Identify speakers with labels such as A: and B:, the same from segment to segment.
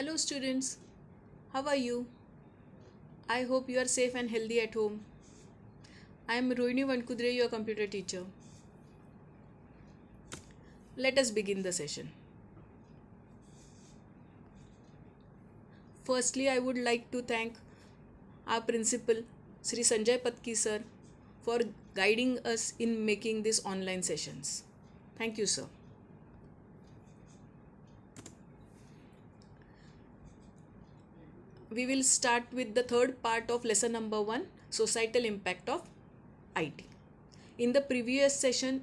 A: Hello students, how are you? I hope you are safe and healthy at home. I am Rohini Vankudre, your computer teacher. Let us begin the session. Firstly, I would like to thank our principal, Sri Sanjay Patki sir, for guiding us in making these online sessions. Thank you, sir. We will start with the third part of lesson number 1, Societal Impact of IT. In the previous session,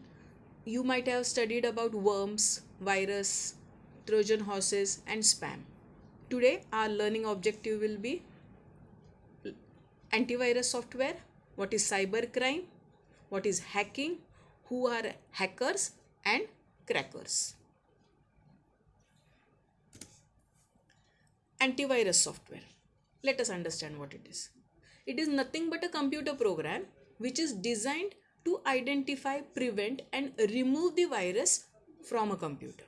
A: you might have studied about worms, virus, Trojan horses, and spam. Today, our learning objective will be antivirus software, what is cybercrime, what is hacking, who are hackers, and crackers. Antivirus software. Let us understand what it is. It is nothing but a computer program which is designed to identify, prevent, and remove the virus from a computer.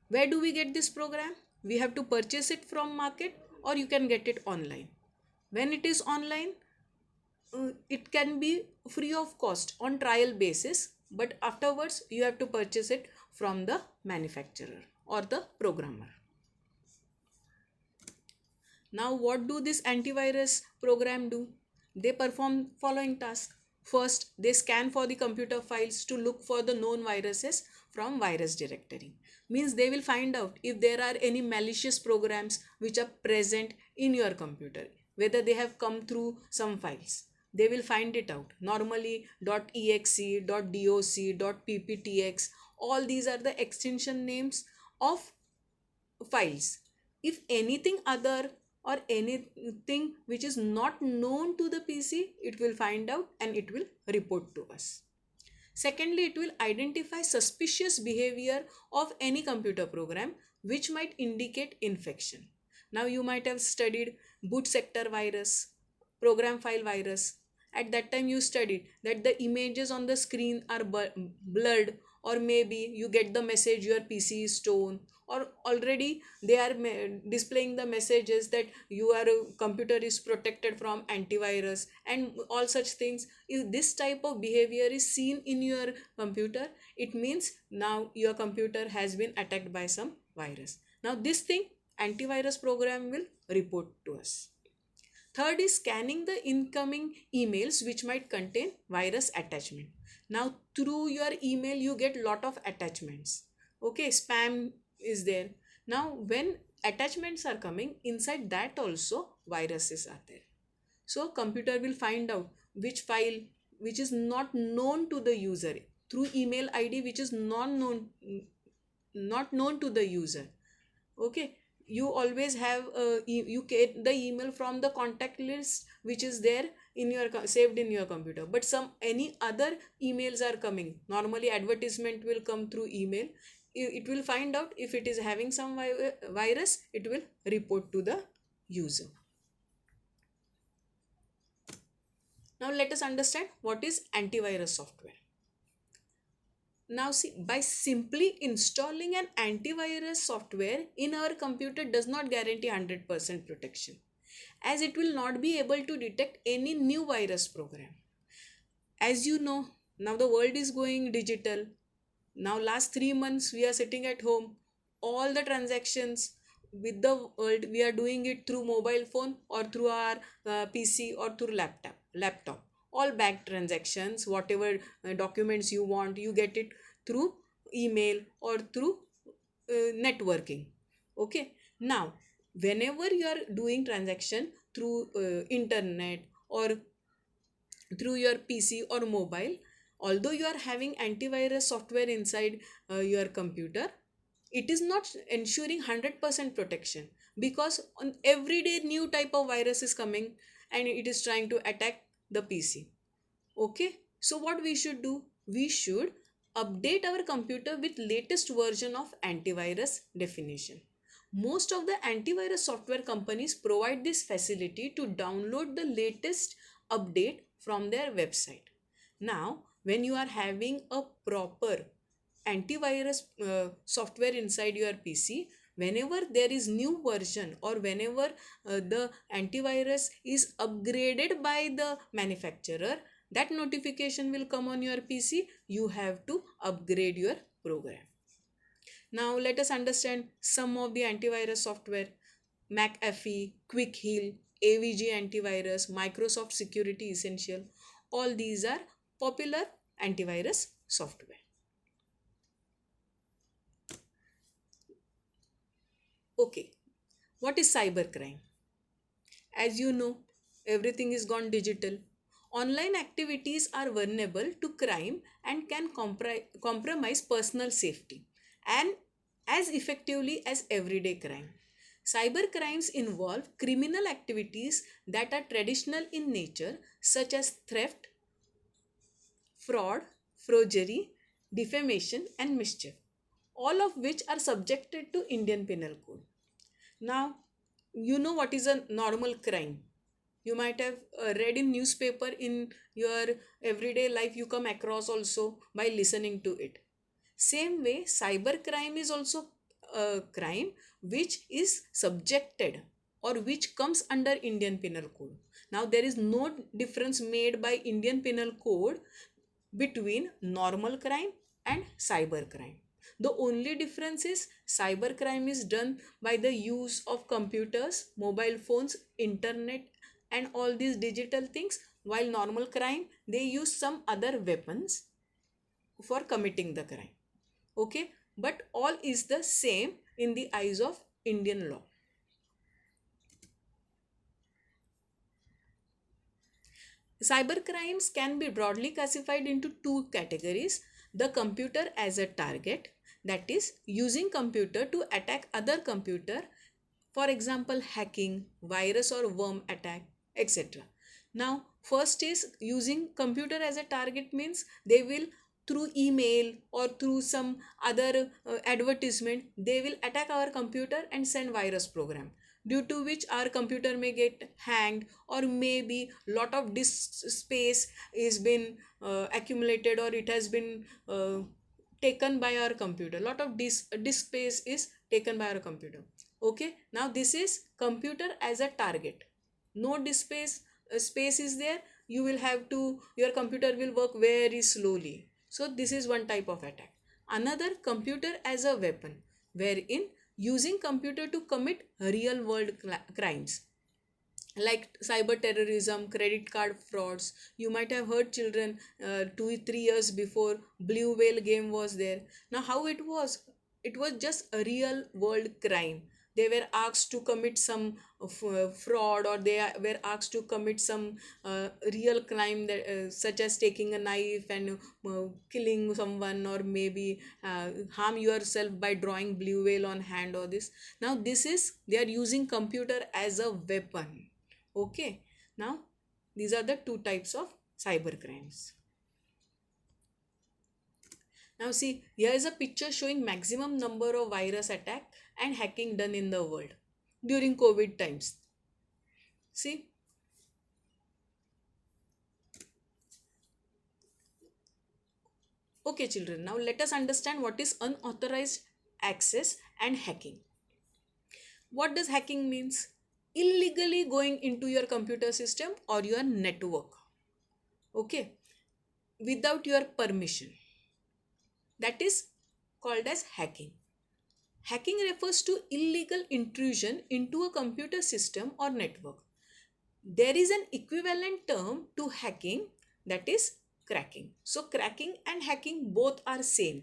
A: Where do we get this program? We have to purchase it from market, or you can get it online. When it is online, it can be free of cost on trial basis, but afterwards you have to purchase it from the manufacturer or the programmer. Now, what do this antivirus program do? They perform following tasks. First, they scan for the computer files to look for the known viruses from virus directory. Means they will find out if there are any malicious programs which are present in your computer, whether they have come through some files. They will find it out. Normally .exe, .doc, .pptx, all these are the extension names of files. If anything other or anything which is not known to the PC, it will find out and it will report to us. Secondly, it will identify suspicious behavior of any computer program which might indicate infection. Now you might have studied boot sector virus, program file virus. At that time you studied that the images on the screen are blurred, or maybe you get the message your PC is stolen, or already they are displaying the messages that your computer is protected from antivirus and all such things. If this type of behavior is seen in your computer, it means now your computer has been attacked by some virus. Now this thing antivirus program will report to us. Third is scanning the incoming emails which might contain virus attachment. Now through your email you get lot of attachments. Okay, spam is there. Now when attachments are coming, inside that also viruses are there. So computer will find out which file which is not known to the user through email ID which is not known to the user. Okay, you always have you get the email from the contact list which is there in your saved in your computer, but some any other emails are coming. Normally advertisement will come through email. It will find out if it is having some virus, it will report to the user. Now let us understand what is antivirus software. Now see, by simply installing an antivirus software in our computer does not guarantee 100% protection, as it will not be able to detect any new virus program. As you know, now the world is going digital. Now last 3 months we are sitting at home. All the transactions with the world we are doing it through mobile phone or through our PC or through laptop. All bank transactions, whatever documents you want, you get it through email or through networking. Okay, now whenever you are doing transaction through internet or through your PC or mobile, although you are having antivirus software inside your computer, it is not ensuring 100% protection, because on every day new type of virus is coming and it is trying to attack the PC. Okay, so what we should do? We should update our computer with latest version of antivirus definition. Most of the antivirus software companies provide this facility to download the latest update from their website. Now when you are having a proper antivirus software inside your PC, Whenever there is new version or whenever the antivirus is upgraded by the manufacturer, that notification will come on your PC. You have to upgrade your program. Now let us understand some of the antivirus software. McAfee, Quick Heal, AVG Antivirus, Microsoft Security Essential. All these are popular antivirus software. Okay, what is cybercrime? As you know, everything is gone digital. Online activities are vulnerable to crime and can compromise personal safety and as effectively as everyday crime. Cyber crimes involve criminal activities that are traditional in nature, such as theft, fraud, forgery, defamation, and mischief, all of which are subjected to Indian Penal Code. Now, you know what is a normal crime. You might have read in newspaper, in your everyday life you come across also by listening to it. Same way, cyber crime is also a crime which is subjected or which comes under Indian Penal Code. Now there is no difference made by Indian Penal Code between normal crime and cyber crime. The only difference is cyber crime is done by the use of computers, mobile phones, internet, and all these digital things, while normal crime they use some other weapons for committing the crime. Okay, but all is the same in the eyes of Indian law. Cyber crimes can be broadly classified into two categories: the computer as a target, that is using computer to attack other computer, for example hacking, virus or worm attack, etc. Now first is using computer as a target, means they will through email or through some other advertisement they will attack our computer and send virus program, due to which our computer may get hanged, or maybe lot of disk space is been accumulated, or it has been taken by our computer. Lot of disk space is taken by our computer. Okay, now this is computer as a target. No disk space is there. You will have to, your computer will work very slowly. So this is one type of attack. Another, computer as a weapon, wherein using computer to commit real world crimes like cyber terrorism, credit card frauds. You might have heard children 2 3 years before blue whale game was there. Now how it was, it was just a real world crime. They were asked to commit some fraud, or they were asked to commit some real crime that, such as taking a knife and killing someone, or maybe harm yourself by drawing blue whale on hand or this. Now this is, they are using computer as a weapon. Okay, now these are the two types of cyber crimes. Now see, here is a picture showing maximum number of virus attack and hacking done in the world during COVID times. See, okay children, now let us understand what is unauthorized access and hacking. What does hacking means? Illegally going into your computer system or your network, okay, without your permission. That is called as hacking. Hacking refers to illegal intrusion into a computer system or network. There is an equivalent term to hacking, that is cracking. So cracking and hacking both are same.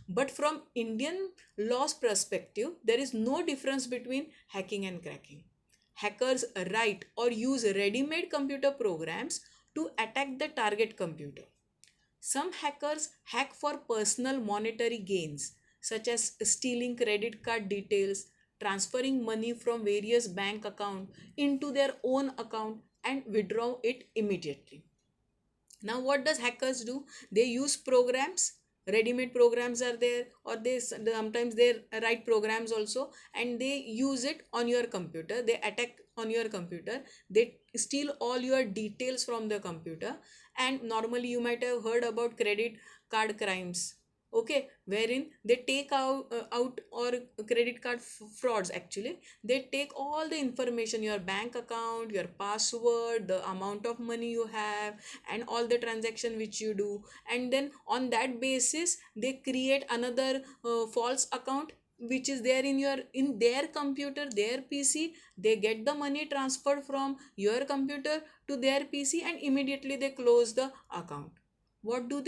A: But from Indian law's perspective, there is no difference between hacking and cracking. Hackers write or use ready-made computer programs to attack the target computer. Some hackers hack for personal monetary gains, such as stealing credit card details, transferring money from various bank accounts into their own account and withdraw it immediately. Now what does hackers do? They use programs, ready-made programs are there, or they sometimes they write programs also, and they use it on your computer. They attack on your computer, they steal all your details from the computer. And normally you might have heard about credit card crimes. okay, wherein they take out or credit card frauds. Actually, they take all the information, your bank account, your password, the amount of money you have, and all the transaction which you do, and then on that basis they create another false account which is there in their computer, their PC. They get the money transferred from your computer to their PC, and immediately they close the account. What do?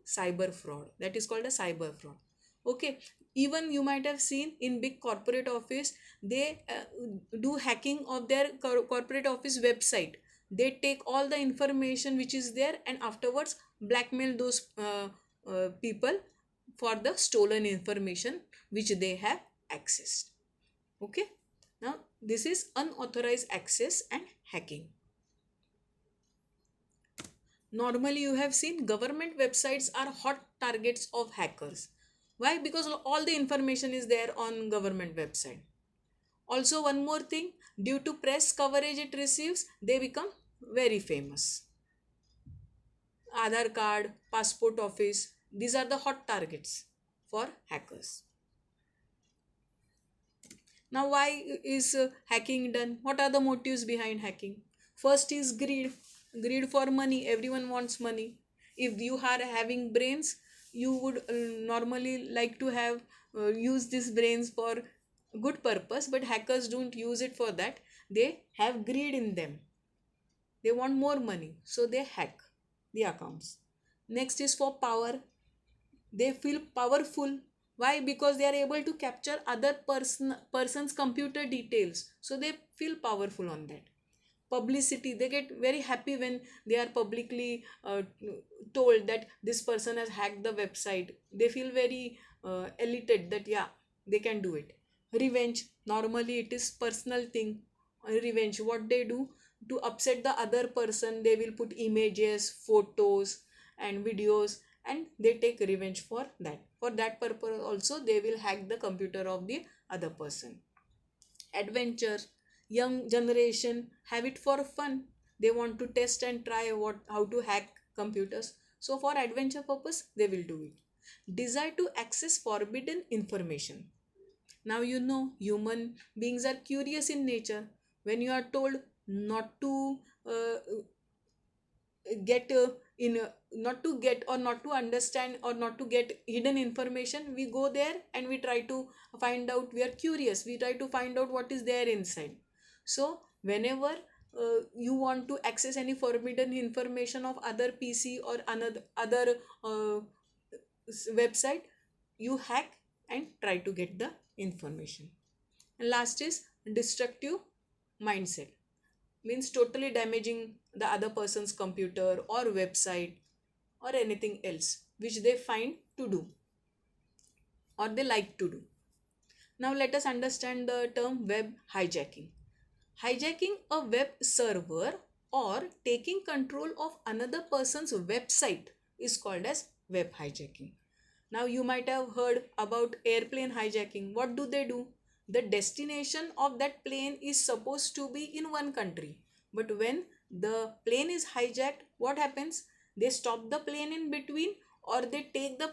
A: Cyber fraud. That is called a cyber fraud. Okay, even you might have seen in big corporate office, they do hacking of their corporate office website. They take all the information which is there and afterwards blackmail those people for the stolen information which they have accessed. Okay, now this is unauthorized access and hacking. Normally you have seen government websites are hot targets of hackers. Why? Because all the information is there on government website. Also, one more thing, due to press coverage it receives, they become very famous. Aadhaar card, passport office, these are the hot targets for hackers. Now, why is hacking done? What are the motives behind hacking? First is greed. Greed for money. Everyone wants money. If you are having brains, you would normally like to have use these brains for good purpose, but hackers don't use it for that. They have greed in them. They want more money, so they hack the accounts. Next is for power. They feel powerful. Why? Because they are able to capture other person's computer details, so they feel powerful on that. Publicity, they get very happy when they are publicly told that this person has hacked the website. They feel very elated that yeah, they can do it. Revenge, normally it is personal thing. Revenge, what they do to upset the other person, they will put images, photos and videos, and they take revenge for that. For that purpose also they will hack the computer of the other person. Adventure, young generation have it for fun. They want to test and try how to hack computers, so for adventure purpose they will do it. Desire to access forbidden information. Now you know human beings are curious in nature. When you are told not to uh, get in not to get or not to understand or not to get hidden information, we go there and we try to find out. We are curious, we try to find out what is there inside. So whenever you want to access any forbidden information of other PC or another other website, you hack and try to get the information. And last is destructive mindset, means totally damaging the other person's computer or website or anything else which they find to do or they like to do. Now let us understand the term web hijacking. Hijacking a web server or taking control of another person's website is called as web hijacking. Now you might have heard about airplane hijacking. What do? The destination of that plane is supposed to be in one country. But when the plane is hijacked, what happens? They stop the plane in between or they take the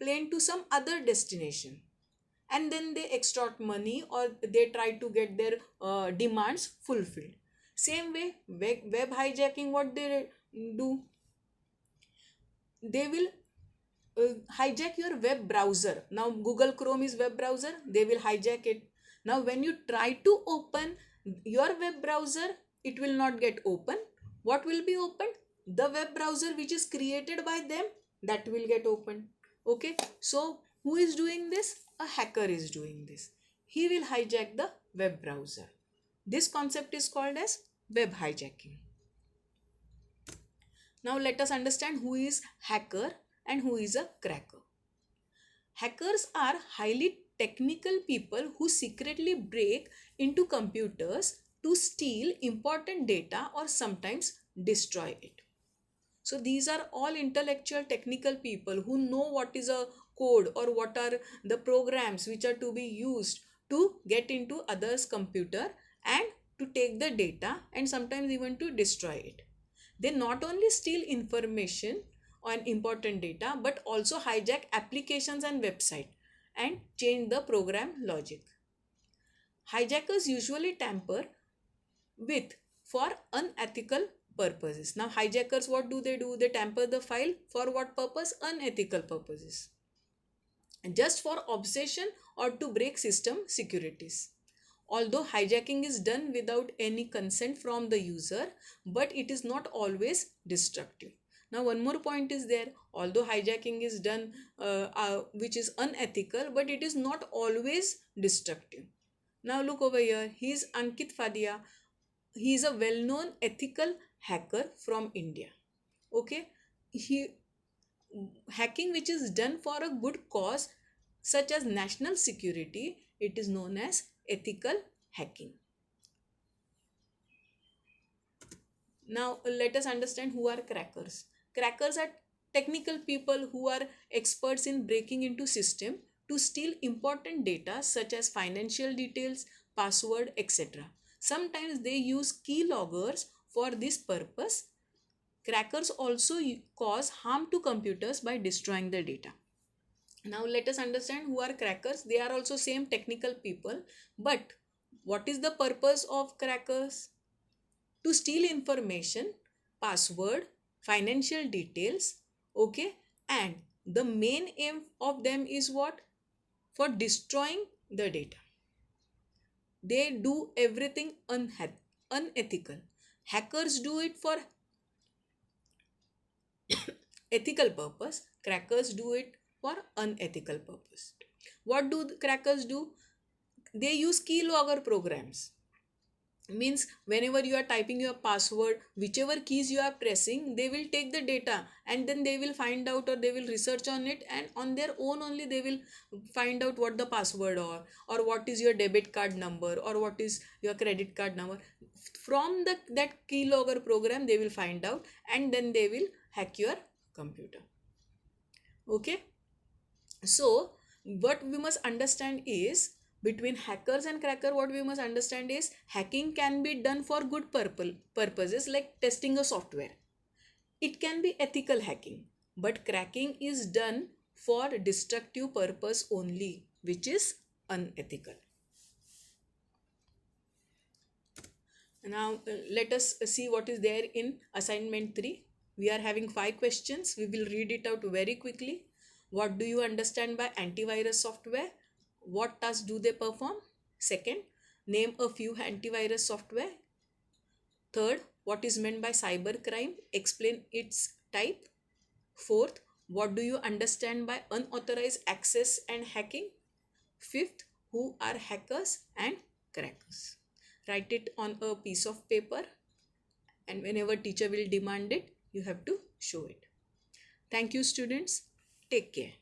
A: plane to some other destination, and then they extort money or they try to get their demands fulfilled. Same way, web hijacking, what they do? They will hijack your web browser. Now Google Chrome is web browser, they will hijack it. Now when you try to open your web browser, it will not get open. What will be opened? The web browser which is created by them, that will get opened. Okay, so who is doing this? A hacker is doing this. He will hijack the web browser. This concept is called as web hijacking. Now let us understand who is hacker and who is a cracker. Hackers are highly technical people who secretly break into computers to steal important data or sometimes destroy it. So these are all intellectual technical people who know what is a code or what are the programs which are to be used to get into others' computer and to take the data and sometimes even to destroy it. They not only steal information on important data, but also hijack applications and website and change the program logic. Hijackers usually tamper with for unethical purposes. Now hijackers, what do? They tamper the file for what purpose? Unethical purposes, just for obsession or to break system securities. Although hijacking is done without any consent from the user, but it is not always destructive. Now one more point is there. Although hijacking is done which is unethical, but it is not always destructive. Now look over here. He is Ankit Fadia. He is a well-known ethical hacker from India. Okay, he hacking which is done for a good cause such as national security, it is known as ethical hacking. Now let us understand who are crackers. Crackers are technical people who are experts in breaking into system to steal important data such as financial details, password, etc. Sometimes they use keyloggers for this purpose. Crackers also cause harm to computers by destroying the data. Now let us understand who are crackers. They are also same technical people, but what is the purpose of crackers? To steal information, password, financial details, okay, and the main aim of them is what? For destroying the data. They do everything unethical. Hackers do it for ethical purpose. Crackers do it for unethical purpose. What do the crackers do? They use keylogger programs. Means whenever you are typing your password, whichever keys you are pressing, they will take the data and then they will find out, or they will research on it, and on their own only they will find out what the password or what is your debit card number or what is your credit card number. From that keylogger program they will find out, and then they will hack your computer. Okay, so what we must understand is, between hackers and cracker, what we must understand is hacking can be done for good purposes like testing a software. It can be ethical hacking, but cracking is done for destructive purpose only, which is unethical. Now let us see what is there in assignment 3. We are having 5 questions. We will read it out very quickly. What do you understand by antivirus software? What tasks do they perform? Second, name a few antivirus software. Third, what is meant by cybercrime? Explain its type. Fourth, what do you understand by unauthorized access and hacking? Fifth, who are hackers and crackers? Write it on a piece of paper, and whenever teacher will demand it, you have to show it. Thank you, students. Take care.